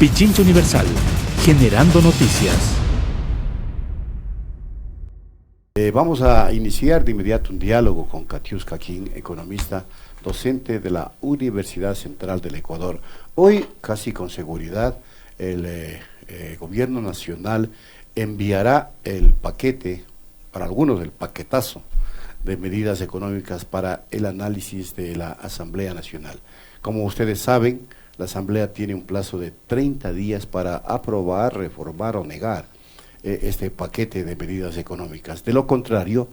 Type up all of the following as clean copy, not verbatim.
Pichincha Universal, generando noticias. Vamos a iniciar de inmediato un diálogo con Katiuska King, economista, docente de la Universidad Central del Ecuador. Hoy, casi con seguridad, el gobierno nacional enviará el paquete, para algunos el paquetazo, de medidas económicas para el análisis de la Asamblea Nacional. Como ustedes saben, la Asamblea tiene un plazo de 30 días para aprobar, reformar o negar este paquete de medidas económicas. De lo contrario,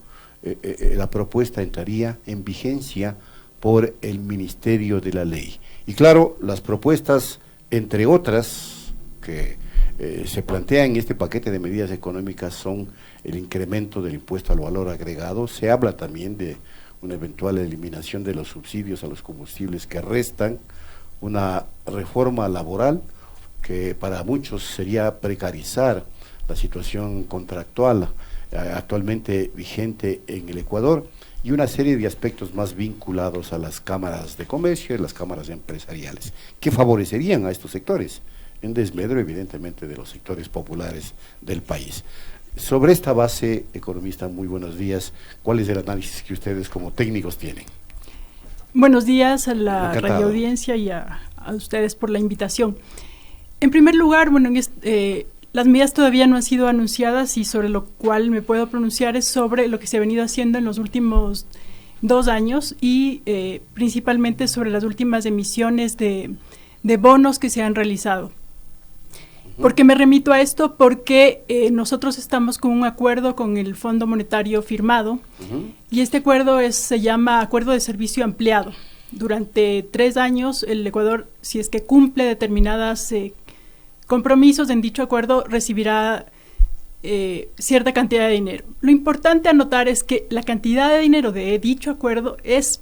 la propuesta entraría en vigencia por el Ministerio de la Ley. Y claro, las propuestas, entre otras, que se plantean en este paquete de medidas económicas son el incremento del impuesto al valor agregado. Se habla también de una eventual eliminación de los subsidios a los combustibles que restan, una reforma laboral que para muchos sería precarizar la situación contractual actualmente vigente en el Ecuador, y una serie de aspectos más vinculados a las cámaras de comercio y las cámaras empresariales, que favorecerían a estos sectores, en desmedro evidentemente de los sectores populares del país. Sobre esta base, economista, muy buenos días. ¿Cuál es el análisis que ustedes como técnicos tienen? Buenos días a la radioaudiencia y a ustedes por la invitación. En primer lugar, bueno, las medidas todavía no han sido anunciadas y sobre lo cual me puedo pronunciar es sobre lo que se ha venido haciendo en los últimos 2 años y principalmente sobre las últimas emisiones de bonos que se han realizado. ¿Por qué me remito a esto? Porque nosotros estamos con un acuerdo con el Fondo Monetario firmado y este acuerdo se llama Acuerdo de Servicio Ampliado. Durante 3 años el Ecuador, si es que cumple determinadas compromisos en dicho acuerdo, recibirá cierta cantidad de dinero. Lo importante a notar es que la cantidad de dinero de dicho acuerdo es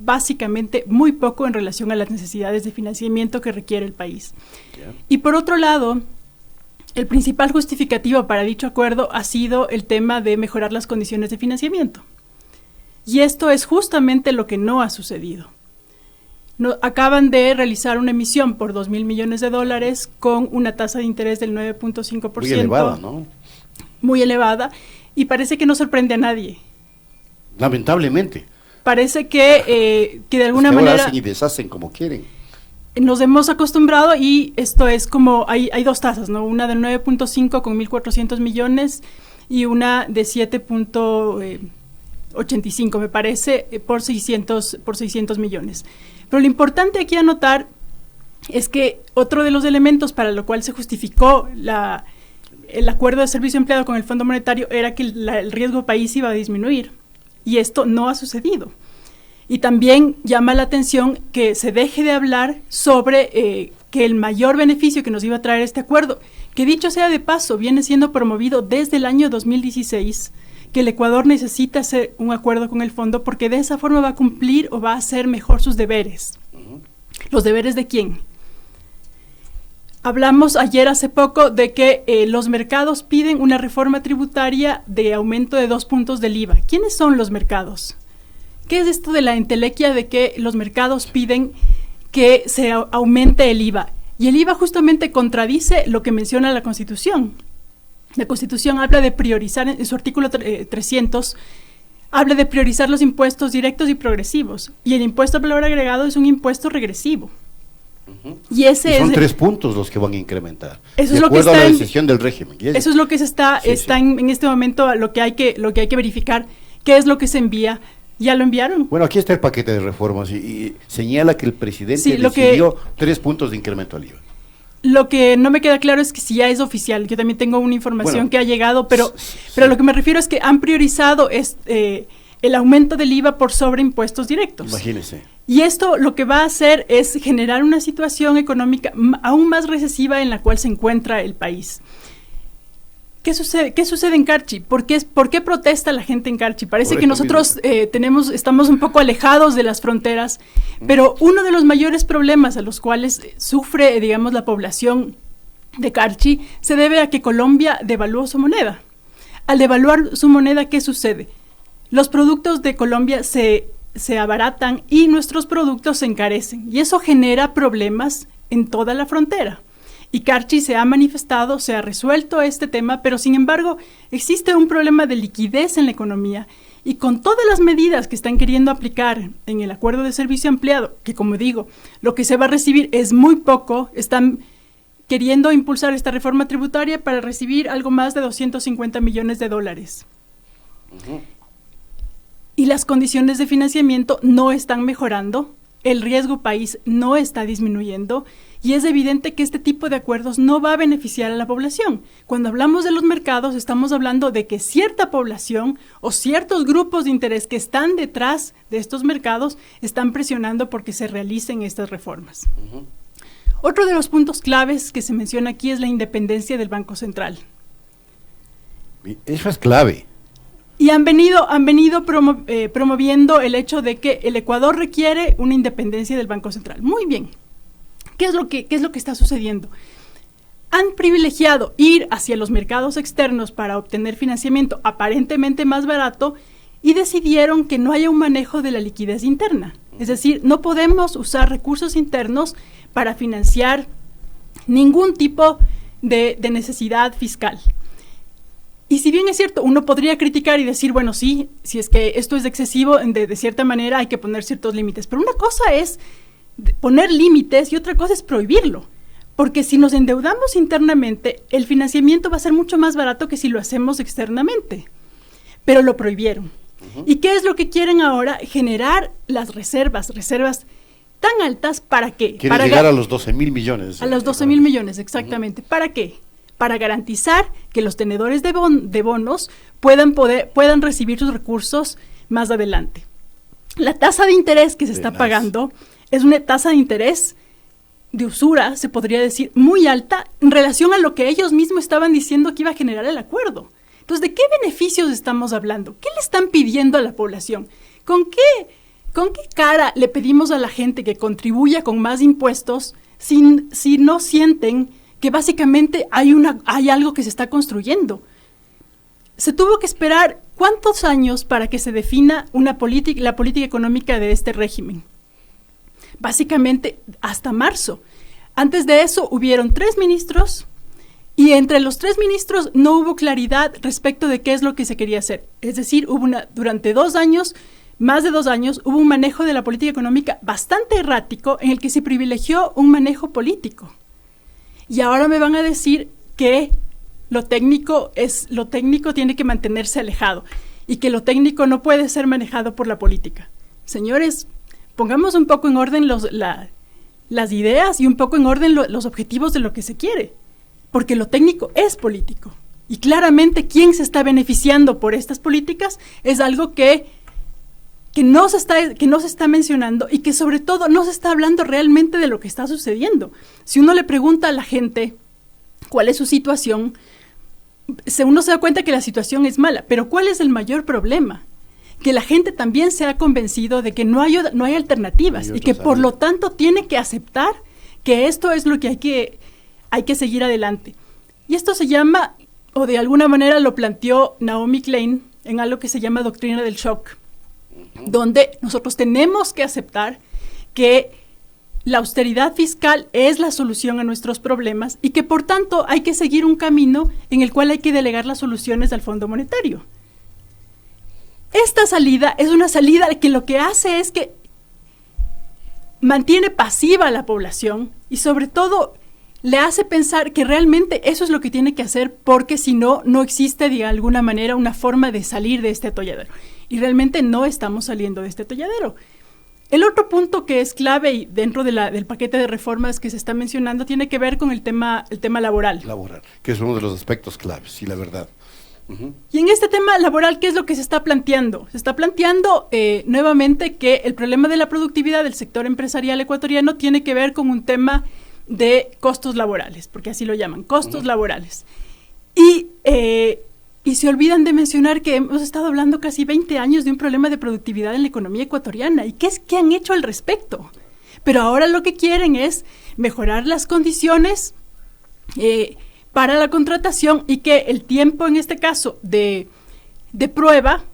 básicamente muy poco en relación a las necesidades de financiamiento que requiere el país. Y por otro lado, el principal justificativo para dicho acuerdo ha sido el tema de mejorar las condiciones de financiamiento. Y esto es justamente lo que no ha sucedido. Acaban de realizar una emisión por $2.000 millones con una tasa de interés del 9.5%. Muy elevada, ¿no? Muy elevada, y parece que no sorprende a nadie. Lamentablemente. Parece que de alguna manera hacen y deshacen como quieren. Nos hemos acostumbrado, y esto es como, hay 2 tasas, ¿no? Una del 9.5 con 1.400 millones y una de 7.85, me parece, por 600 millones. Pero lo importante aquí a notar es que otro de los elementos para lo cual se justificó el acuerdo de servicio empleado con el Fondo Monetario era que el riesgo país iba a disminuir, y esto no ha sucedido. Y también llama la atención que se deje de hablar sobre que el mayor beneficio que nos iba a traer este acuerdo, que dicho sea de paso, viene siendo promovido desde el año 2016, que el Ecuador necesita hacer un acuerdo con el fondo porque de esa forma va a cumplir o va a hacer mejor sus deberes. ¿Los deberes de quién? Hablamos hace poco, de que los mercados piden una reforma tributaria de aumento de 2 puntos del IVA. ¿Quiénes son los mercados? ¿Qué es esto de la entelequia de que los mercados piden que se aumente el IVA? Y el IVA justamente contradice lo que menciona la Constitución. La Constitución habla de priorizar, en su artículo 300, habla de priorizar los impuestos directos y progresivos. Y el impuesto al valor agregado es un impuesto regresivo. Y son 3 puntos los que van a incrementar. Eso de es lo que acuerdo está a la decisión del régimen. Eso es lo que está en este momento lo que hay que verificar. ¿Qué es lo que se envía? ¿Ya lo enviaron? Bueno, aquí está el paquete de reformas y señala que el presidente decidió 3 puntos de incremento al IVA. Lo que no me queda claro es que si ya es oficial. Yo también tengo una información que ha llegado, pero lo que me refiero es que han priorizado el aumento del IVA por sobre impuestos directos. Imagínese. Y esto lo que va a hacer es generar una situación económica aún más recesiva en la cual se encuentra el país. ¿Qué sucede en Carchi? ¿Por qué protesta la gente en Carchi? Parece que nosotros estamos un poco alejados de las fronteras, pero uno de los mayores problemas a los cuales sufre, digamos, la población de Carchi se debe a que Colombia devaluó su moneda. Al devaluar su moneda, ¿qué sucede? Los productos de Colombia se abaratan y nuestros productos se encarecen, y eso genera problemas en toda la frontera. Y Carchi se ha manifestado, se ha resuelto este tema, pero sin embargo existe un problema de liquidez en la economía. Y con todas las medidas que están queriendo aplicar en el acuerdo de servicio ampliado, que como digo, lo que se va a recibir es muy poco, están queriendo impulsar esta reforma tributaria para recibir algo más de $250 millones. Uh-huh. Y las condiciones de financiamiento no están mejorando, el riesgo país no está disminuyendo, y es evidente que este tipo de acuerdos no va a beneficiar a la población. Cuando hablamos de los mercados, estamos hablando de que cierta población o ciertos grupos de interés que están detrás de estos mercados están presionando porque se realicen estas reformas. Uh-huh. Otro de los puntos claves que se menciona aquí es la independencia del Banco Central. Eso es clave. Y han venido promoviendo el hecho de que el Ecuador requiere una independencia del Banco Central. Muy bien. ¿Qué es lo que está sucediendo? Han privilegiado ir hacia los mercados externos para obtener financiamiento aparentemente más barato y decidieron que no haya un manejo de la liquidez interna. Es decir, no podemos usar recursos internos para financiar ningún tipo de necesidad fiscal. Y si bien es cierto, uno podría criticar y decir, bueno, sí, si es que esto es excesivo, de cierta manera hay que poner ciertos límites. Pero una cosa es poner límites y otra cosa es prohibirlo. Porque si nos endeudamos internamente, el financiamiento va a ser mucho más barato que si lo hacemos externamente. Pero lo prohibieron. Uh-huh. ¿Y qué es lo que quieren ahora? Generar las reservas tan altas, ¿para qué? Quieren llegar a los 12.000 millones. A los 12.000 millones, exactamente. Uh-huh. ¿Para qué? Para garantizar que los tenedores de bonos puedan recibir sus recursos más adelante. La tasa de interés que se está pagando es una tasa de interés de usura, se podría decir, muy alta en relación a lo que ellos mismos estaban diciendo que iba a generar el acuerdo. Entonces, ¿de qué beneficios estamos hablando? ¿Qué le están pidiendo a la población? ¿Con qué cara le pedimos a la gente que contribuya con más impuestos si no sienten que básicamente hay algo que se está construyendo? Se tuvo que esperar ¿cuántos años para que se defina la política económica de este régimen? Básicamente hasta marzo. Antes de eso hubieron 3 ministros y entre los 3 ministros no hubo claridad respecto de qué es lo que se quería hacer. Es decir, durante 2 años, más de 2 años, hubo un manejo de la política económica bastante errático en el que se privilegió un manejo político. Y ahora me van a decir que lo técnico tiene que mantenerse alejado y que lo técnico no puede ser manejado por la política. Señores, pongamos un poco en orden las ideas y un poco en orden los objetivos de lo que se quiere, porque lo técnico es político. Y claramente quien se está beneficiando por estas políticas es algo que no se está mencionando y que sobre todo no se está hablando realmente de lo que está sucediendo. Si uno le pregunta a la gente cuál es su situación, uno se da cuenta que la situación es mala, pero ¿cuál es el mayor problema? Que la gente también se ha convencido de que no hay alternativas y que por lo tanto tiene que aceptar que esto es lo que hay que seguir adelante. Y esto se llama, o de alguna manera lo planteó Naomi Klein en algo que se llama doctrina del shock, donde nosotros tenemos que aceptar que la austeridad fiscal es la solución a nuestros problemas y que por tanto hay que seguir un camino en el cual hay que delegar las soluciones al Fondo Monetario. Esta salida es una salida que lo que hace es que mantiene pasiva a la población y sobre todo le hace pensar que realmente eso es lo que tiene que hacer porque si no, no existe de alguna manera una forma de salir de este atolladero. Y realmente no estamos saliendo de este atolladero. El otro punto que es clave y dentro del paquete de reformas que se está mencionando tiene que ver con el tema laboral. Laboral, que es uno de los aspectos claves, sí, la verdad. Uh-huh. Y en este tema laboral, ¿qué es lo que se está planteando? Se está planteando nuevamente que el problema de la productividad del sector empresarial ecuatoriano tiene que ver con un tema de costos laborales, porque así lo llaman, costos laborales. Y se olvidan de mencionar que hemos estado hablando casi 20 años de un problema de productividad en la economía ecuatoriana. ¿Y qué han hecho al respecto? Pero ahora lo que quieren es mejorar las condiciones para la contratación y que el tiempo, en este caso, de prueba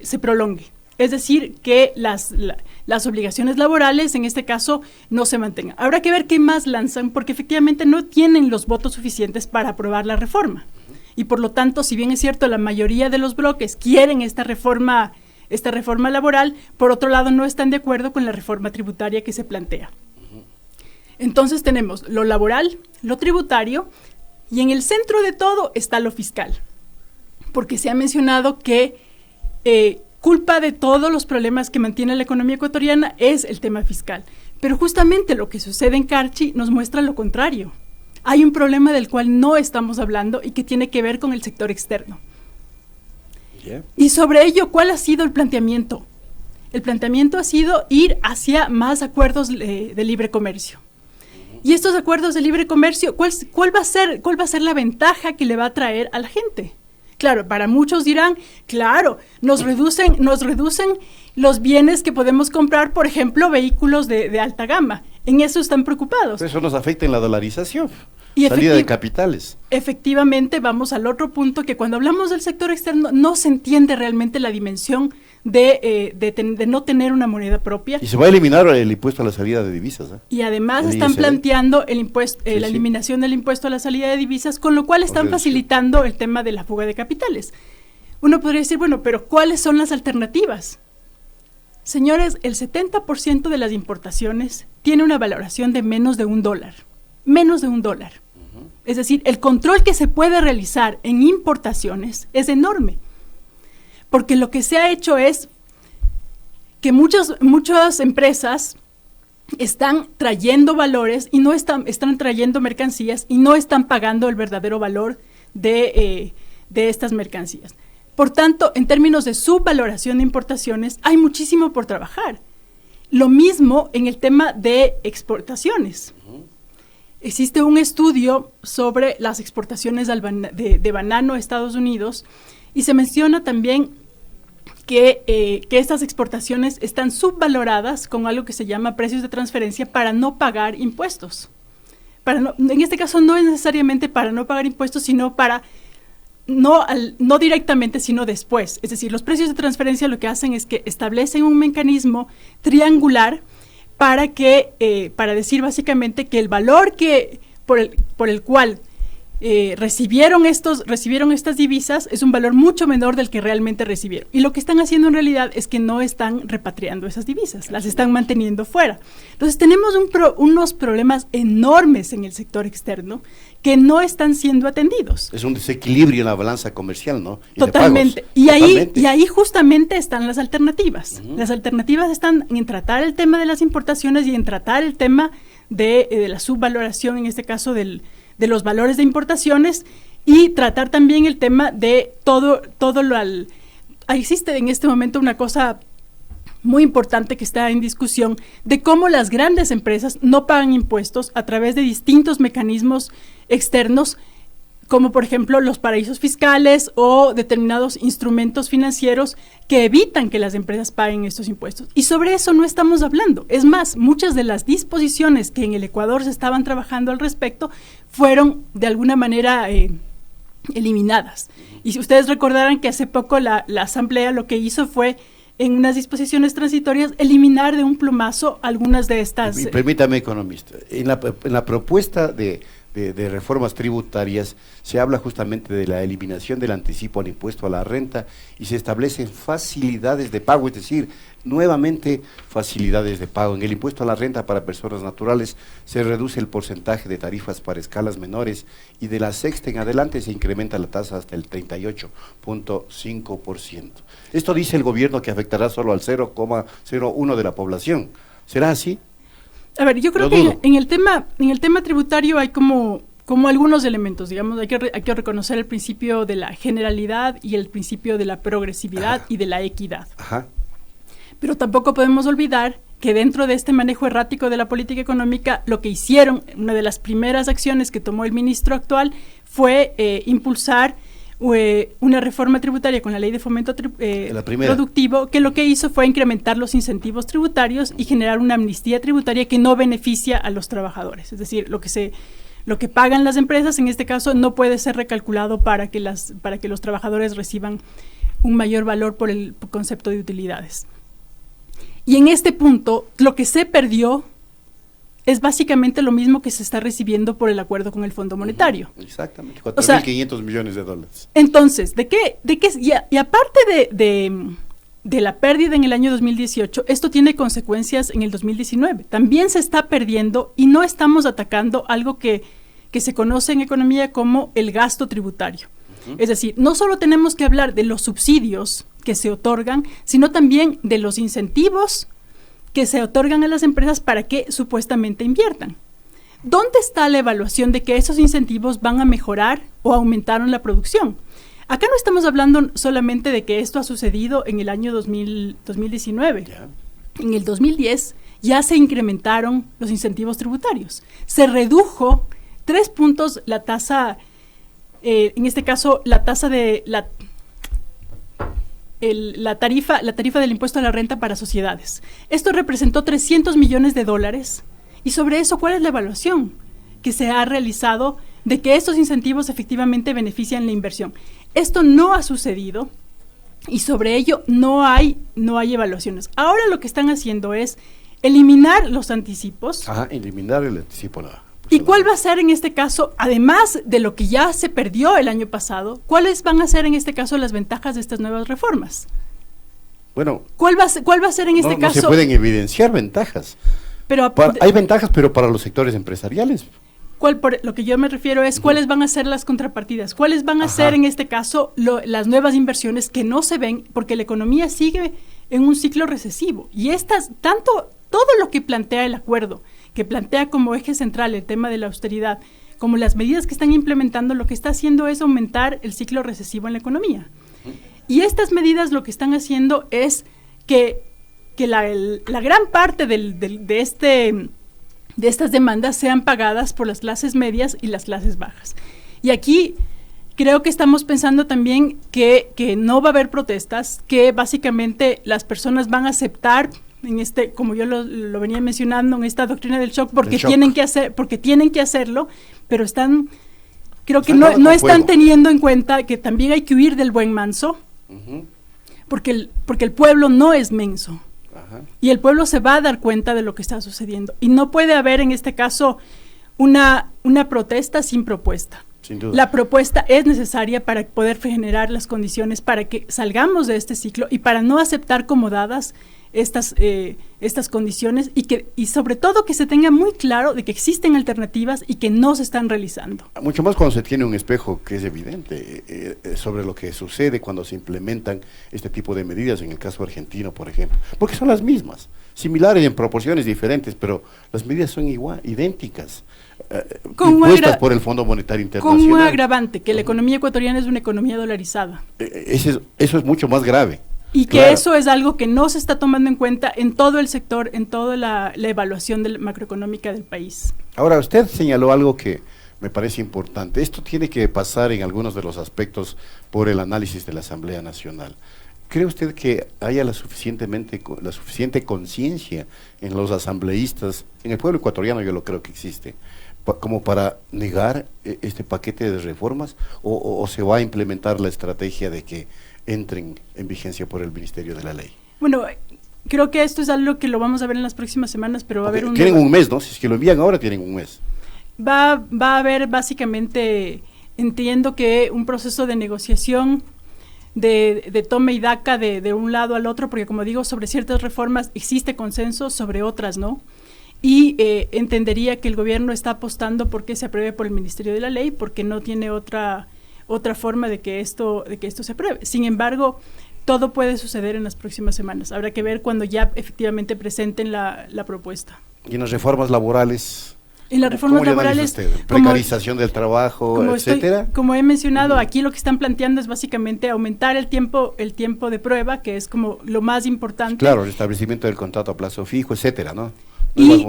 se prolongue. Es decir, que las obligaciones laborales, en este caso, no se mantengan. Habrá que ver qué más lanzan, porque efectivamente no tienen los votos suficientes para aprobar la reforma. Y por lo tanto, si bien es cierto, la mayoría de los bloques quieren esta reforma laboral, por otro lado no están de acuerdo con la reforma tributaria que se plantea. Entonces tenemos lo laboral, lo tributario, y en el centro de todo está lo fiscal, porque se ha mencionado que culpa de todos los problemas que mantiene la economía ecuatoriana es el tema fiscal. Pero justamente lo que sucede en Carchi nos muestra lo contrario. Hay un problema del cual no estamos hablando y que tiene que ver con el sector externo. Yeah. Y sobre ello, ¿cuál ha sido el planteamiento? El planteamiento ha sido ir hacia más acuerdos de libre comercio. Y estos acuerdos de libre comercio, ¿cuál va a ser la ventaja que le va a traer a la gente? Claro, para muchos dirán, claro, nos reducen los bienes que podemos comprar, por ejemplo, vehículos de alta gama. En eso están preocupados. Eso nos afecta en la dolarización, y salida de capitales. Efectivamente, vamos al otro punto, que cuando hablamos del sector externo no se entiende realmente la dimensión de no tener una moneda propia. Y se va a eliminar el impuesto a la salida de divisas. Y además están planteando la eliminación del impuesto a la salida de divisas, con lo cual están facilitando el tema de la fuga de capitales. Uno podría decir, bueno, pero ¿cuáles son las alternativas? Señores, el 70% de las importaciones tiene una valoración de menos de $1. Menos de $1. Es decir, el control que se puede realizar en importaciones es enorme. Porque lo que se ha hecho es que muchas empresas están trayendo valores y no están trayendo mercancías y no están pagando el verdadero valor de estas mercancías. Por tanto, en términos de subvaloración de importaciones, hay muchísimo por trabajar. Lo mismo en el tema de exportaciones. Existe un estudio sobre las exportaciones de banano a Estados Unidos y se menciona también que estas exportaciones están subvaloradas con algo que se llama precios de transferencia para no pagar impuestos. En este caso no es necesariamente para no pagar impuestos, sino para no directamente, sino después. Es decir, los precios de transferencia lo que hacen es que establecen un mecanismo triangular para decir básicamente que el valor por el cual recibieron estas divisas es un valor mucho menor del que realmente recibieron. Y lo que están haciendo en realidad es que no están repatriando esas divisas, las están manteniendo fuera. Entonces tenemos unos problemas enormes en el sector externo que no están siendo atendidos. Es un desequilibrio en la balanza comercial, ¿no? Totalmente. Y ahí justamente están las alternativas. Las alternativas están en tratar el tema de las importaciones y en tratar el tema de la subvaloración, en este caso de los valores de importaciones, y tratar también el tema de existe en este momento una cosa muy importante que está en discusión, de cómo las grandes empresas no pagan impuestos a través de distintos mecanismos externos, como por ejemplo los paraísos fiscales o determinados instrumentos financieros que evitan que las empresas paguen estos impuestos. Y sobre eso no estamos hablando. Es más, muchas de las disposiciones que en el Ecuador se estaban trabajando al respecto fueron de alguna manera eliminadas. Y si ustedes recordarán que hace poco la Asamblea lo que hizo fue, en unas disposiciones transitorias, eliminar de un plumazo algunas de estas. Permítame, economista, en la propuesta de reformas tributarias se habla justamente de la eliminación del anticipo al impuesto a la renta y se establecen facilidades de pago, es decir, nuevamente facilidades de pago. En el impuesto a la renta para personas naturales se reduce el porcentaje de tarifas para escalas menores y de la sexta en adelante se incrementa la tasa hasta el 38.5%. Esto dice el gobierno que afectará solo al 0,01% de la población. ¿Será así? A ver, yo creo que en el tema tributario hay como algunos elementos, digamos, hay que reconocer el principio de la generalidad y el principio de la progresividad y de la equidad. Ajá. Pero tampoco podemos olvidar que dentro de este manejo errático de la política económica, lo que hicieron, una de las primeras acciones que tomó el ministro actual fue impulsar una reforma tributaria con la ley de fomento productivo, que lo que hizo fue incrementar los incentivos tributarios y generar una amnistía tributaria que no beneficia a los trabajadores. Es decir, lo que pagan las empresas en este caso no puede ser recalculado para que los trabajadores reciban un mayor valor por el concepto de utilidades. Y en este punto, lo que se perdió es básicamente lo mismo que se está recibiendo por el acuerdo con el Fondo Monetario. Exactamente, 4.500 millones de dólares. Entonces, y aparte de la pérdida en el año 2018, esto tiene consecuencias en el 2019. También se está perdiendo y no estamos atacando algo que se conoce en economía como el gasto tributario. Es decir, no solo tenemos que hablar de los subsidios que se otorgan, sino también de los incentivos que se otorgan a las empresas para que supuestamente inviertan. ¿Dónde está la evaluación de que esos incentivos van a mejorar o aumentaron la producción? Acá no estamos hablando solamente de que esto ha sucedido en el año 2019. Yeah. En el 2010 ya se incrementaron los incentivos tributarios. Se redujo 3 puntos la tasa, en este caso la tasa de la tarifa del impuesto a la renta para sociedades. Esto representó 300 millones de dólares. Y sobre eso, ¿cuál es la evaluación que se ha realizado de que estos incentivos efectivamente benefician la inversión? Esto no ha sucedido y sobre ello no hay evaluaciones. Ahora lo que están haciendo es eliminar los anticipos. Eliminar el anticipo. ¿Y cuál va a ser en este caso, además de lo que ya se perdió el año pasado, cuáles van a ser en este caso las ventajas de estas nuevas reformas? Bueno, ¿cuál va a ser en este caso? No se pueden evidenciar ventajas. Pero hay ventajas, pero para los sectores empresariales. Lo que yo me refiero es cuáles van a ser las contrapartidas, cuáles van a ser en este caso las nuevas inversiones que no se ven, porque la economía sigue en un ciclo recesivo. Y todo lo que plantea el acuerdo, que plantea como eje central el tema de la austeridad, como las medidas que están implementando, lo que está haciendo es aumentar el ciclo recesivo en la economía. Y estas medidas lo que están haciendo es que la gran parte de estas demandas sean pagadas por las clases medias y las clases bajas. Y aquí creo que estamos pensando también que no va a haber protestas, que básicamente las personas van a aceptar como yo lo venía mencionando, en esta doctrina del shock, porque tienen que hacerlo, pero creo que no están teniendo en cuenta que también hay que huir del buen manso, porque el pueblo no es menso. Y el pueblo se va a dar cuenta de lo que está sucediendo. Y no puede haber en este caso una protesta sin propuesta. Sin duda. La propuesta es necesaria para poder generar las condiciones para que salgamos de este ciclo y para no aceptar como dadas estas condiciones y sobre todo que se tenga muy claro de que existen alternativas y que no se están realizando. Mucho más cuando se tiene un espejo que es evidente sobre lo que sucede cuando se implementan este tipo de medidas, en el caso argentino, por ejemplo, porque son las mismas, similares en proporciones diferentes, pero las medidas son idénticas, impuestas por el Fondo Monetario Internacional. Con un agravante, que la economía ecuatoriana es una economía dolarizada. Eso es mucho más grave. Y que eso es algo que no se está tomando en cuenta en todo el sector, en toda la evaluación macroeconómica del país. Ahora, usted señaló algo que me parece importante. Esto tiene que pasar en algunos de los aspectos por el análisis de la Asamblea Nacional. ¿Cree usted que haya la suficiente conciencia en los asambleístas, en el pueblo ecuatoriano yo lo creo que existe, como para negar este paquete de reformas o se va a implementar la estrategia de que entren en vigencia por el Ministerio de la Ley? Bueno, creo que esto es algo que lo vamos a ver en las próximas semanas, pero va a haber tienen un mes, ¿no? Si es que lo envían ahora, tienen un mes. Va a haber básicamente, entiendo que un proceso de negociación, de toma y daca de un lado al otro, porque como digo, sobre ciertas reformas existe consenso, sobre otras no. Y entendería que el gobierno está apostando porque se apruebe por el Ministerio de la Ley, porque no tiene otra forma de que esto se apruebe. Sin embargo, todo puede suceder en las próximas semanas. Habrá que ver cuando ya efectivamente presenten la propuesta. ¿Y en las reformas laborales? En las reformas laborales, precarización del trabajo, etcétera. Como he mencionado, aquí lo que están planteando es básicamente aumentar el tiempo de prueba, que es como lo más importante. Claro, el establecimiento del contrato a plazo fijo, etcétera, ¿no? Y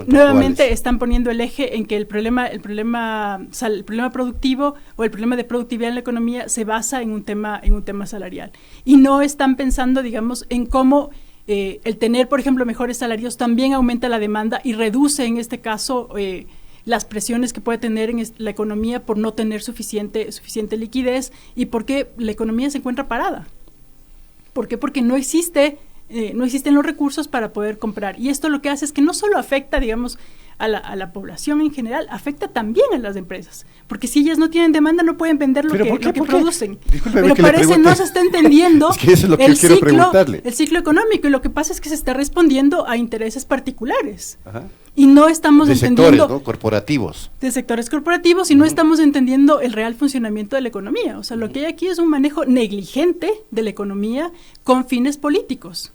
nuevamente están poniendo el eje en que el problema productivo o el problema de productividad en la economía se basa en un tema salarial. Y no están pensando, digamos, en cómo el tener, por ejemplo, mejores salarios también aumenta la demanda y reduce, en este caso, las presiones que puede tener en la economía por no tener suficiente liquidez y porque la economía se encuentra parada. ¿Por qué? Porque no existe no existen los recursos para poder comprar. Y esto lo que hace es que no solo afecta, digamos, a la población en general, afecta también a las empresas, porque si ellas no tienen demanda no pueden vender lo que producen. Pero parece no se está entendiendo es que eso es lo que quiero preguntarle. El ciclo económico, y lo que pasa es que se está respondiendo a intereses particulares. Ajá. Y no estamos entendiendo sectores, ¿no? Corporativos. De sectores corporativos, y no estamos entendiendo el real funcionamiento de la economía. O sea, lo que hay aquí es un manejo negligente de la economía con fines políticos.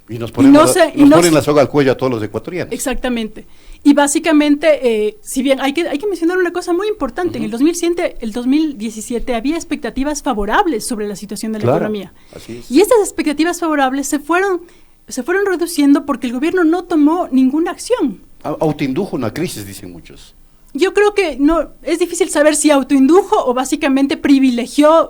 Y nos ponen la soga al cuello a todos los ecuatorianos. Exactamente. Y básicamente, si bien hay que mencionar una cosa muy importante, en el 2017 había expectativas favorables sobre la situación de la economía. Así es. Y estas expectativas favorables se fueron reduciendo porque el gobierno no tomó ninguna acción. Autoindujo una crisis, dicen muchos. Yo creo que no es difícil saber si autoindujo o básicamente privilegió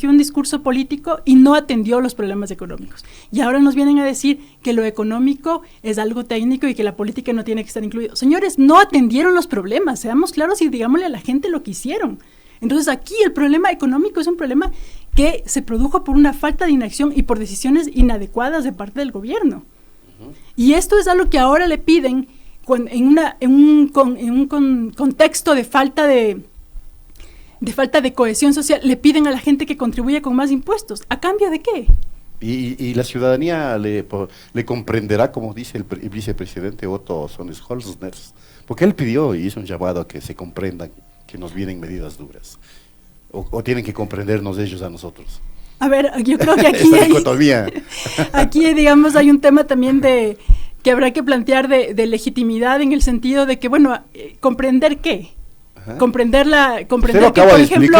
un discurso político y no atendió los problemas económicos. Y ahora nos vienen a decir que lo económico es algo técnico y que la política no tiene que estar incluido. Señores, no atendieron los problemas, seamos claros y digámosle a la gente lo que hicieron. Entonces aquí el problema económico es un problema que se produjo por una falta de inacción y por decisiones inadecuadas de parte del gobierno. Y esto es algo que ahora le piden en un contexto de falta de cohesión social, le piden a la gente que contribuya con más impuestos. ¿A cambio de qué? Y la ciudadanía le comprenderá, como dice el vicepresidente Otto Sonnes-Holzner, porque él pidió y hizo un llamado a que se comprenda que nos vienen medidas duras. O tienen que comprendernos ellos a nosotros. A ver, yo creo que aquí digamos, hay un tema también que habrá que plantear de legitimidad, en el sentido de que, bueno, ¿comprender qué? Ajá. Comprender que, por ejemplo,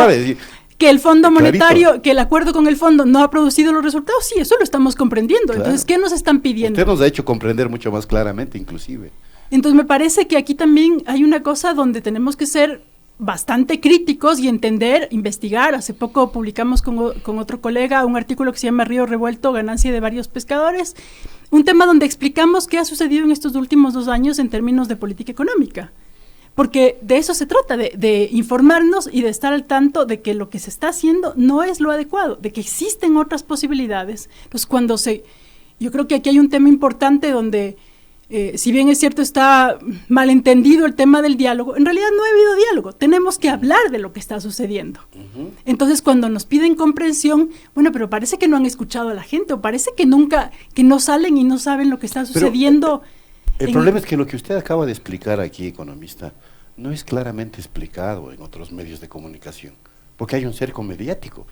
que el Fondo Monetario, que el acuerdo con el Fondo no ha producido los resultados, sí, eso lo estamos comprendiendo. Claro. Entonces, ¿qué nos están pidiendo? Usted nos ha hecho comprender mucho más claramente, inclusive. Entonces, me parece que aquí también hay una cosa donde tenemos que ser bastante críticos y entender, investigar. Hace poco publicamos con otro colega un artículo que se llama Río Revuelto, ganancia de varios pescadores, un tema donde explicamos qué ha sucedido en estos últimos 2 años en términos de política económica, porque de eso se trata, de informarnos y de estar al tanto de que lo que se está haciendo no es lo adecuado, de que existen otras posibilidades. Entonces, yo creo que aquí hay un tema importante donde si bien es cierto está malentendido el tema del diálogo, en realidad no ha habido diálogo, tenemos que hablar de lo que está sucediendo. Entonces, cuando nos piden comprensión, bueno, pero parece que no han escuchado a la gente, o parece que no salen y no saben lo que está sucediendo. El problema es que lo que usted acaba de explicar aquí, economista, no es claramente explicado en otros medios de comunicación, porque hay un cerco mediático.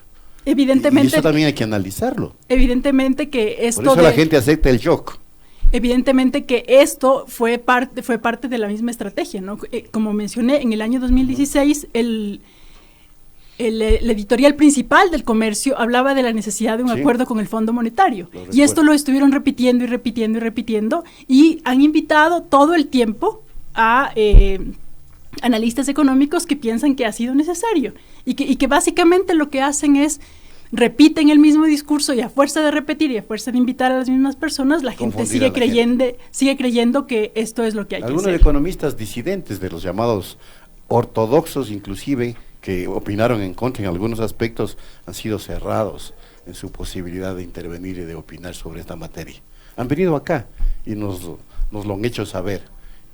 Evidentemente. Y eso también hay que analizarlo. Evidentemente que esto por eso la gente acepta el shock. Evidentemente que esto fue parte de la misma estrategia, ¿no? Como mencioné, en el año 2016, el editorial principal del Comercio hablaba de la necesidad de un acuerdo con el Fondo Monetario. Y esto lo estuvieron repitiendo y repitiendo y repitiendo, y han invitado todo el tiempo a analistas económicos que piensan que ha sido necesario, y que básicamente lo que hacen es repiten el mismo discurso, y a fuerza de repetir y a fuerza de invitar a las mismas personas, la gente sigue creyendo que esto es lo que hay que hacer. Algunos economistas disidentes de los llamados ortodoxos, inclusive, que opinaron en contra en algunos aspectos, han sido cerrados en su posibilidad de intervenir y de opinar sobre esta materia. Han venido acá y nos lo han hecho saber,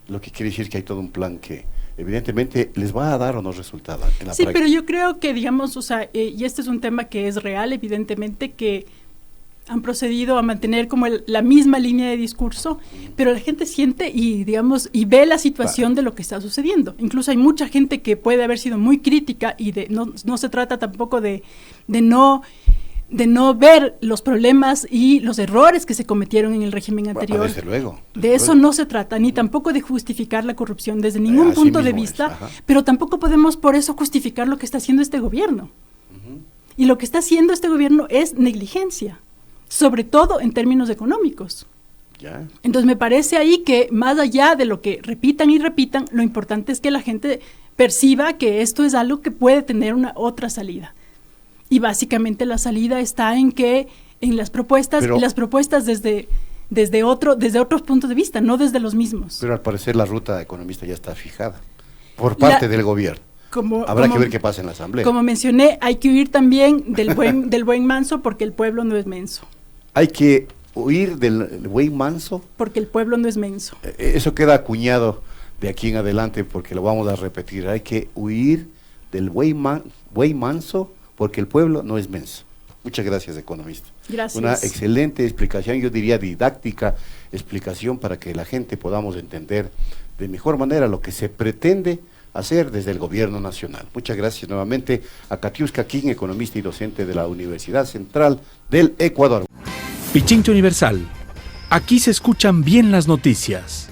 lo que quiere decir que hay todo un plan que evidentemente les va a dar o no resultado en la práctica. Pero yo creo que, digamos, y este es un tema que es real, evidentemente, que han procedido a mantener como la misma línea de discurso, pero la gente siente y, digamos, y ve la situación de lo que está sucediendo. Incluso hay mucha gente que puede haber sido muy crítica, y no se trata tampoco de no ver los problemas y los errores que se cometieron en el régimen anterior. Desde luego. De eso no se trata, ni tampoco de justificar la corrupción desde ningún punto de vista, pero tampoco podemos por eso justificar lo que está haciendo este gobierno. Y lo que está haciendo este gobierno es negligencia, sobre todo en términos económicos. Entonces me parece ahí que, más allá de lo que repitan y repitan, lo importante es que la gente perciba que esto es algo que puede tener una otra salida. Y básicamente la salida está en las propuestas, y las propuestas desde otros puntos de vista, no desde los mismos. Pero al parecer la ruta economista ya está fijada por parte del gobierno. Habrá que ver qué pasa en la asamblea. Como mencioné, hay que huir también del buen manso, porque el pueblo no es menso. Hay que huir del buey manso. Porque el pueblo no es menso. Eso queda acuñado de aquí en adelante porque lo vamos a repetir. Hay que huir del buey manso porque el pueblo no es menso. Muchas gracias, economista. Gracias. Una excelente explicación, yo diría didáctica explicación para que la gente podamos entender de mejor manera lo que se pretende hacer desde el gobierno nacional. Muchas gracias nuevamente a Katiuska King, economista y docente de la Universidad Central del Ecuador. Pichincha Universal. Aquí se escuchan bien las noticias.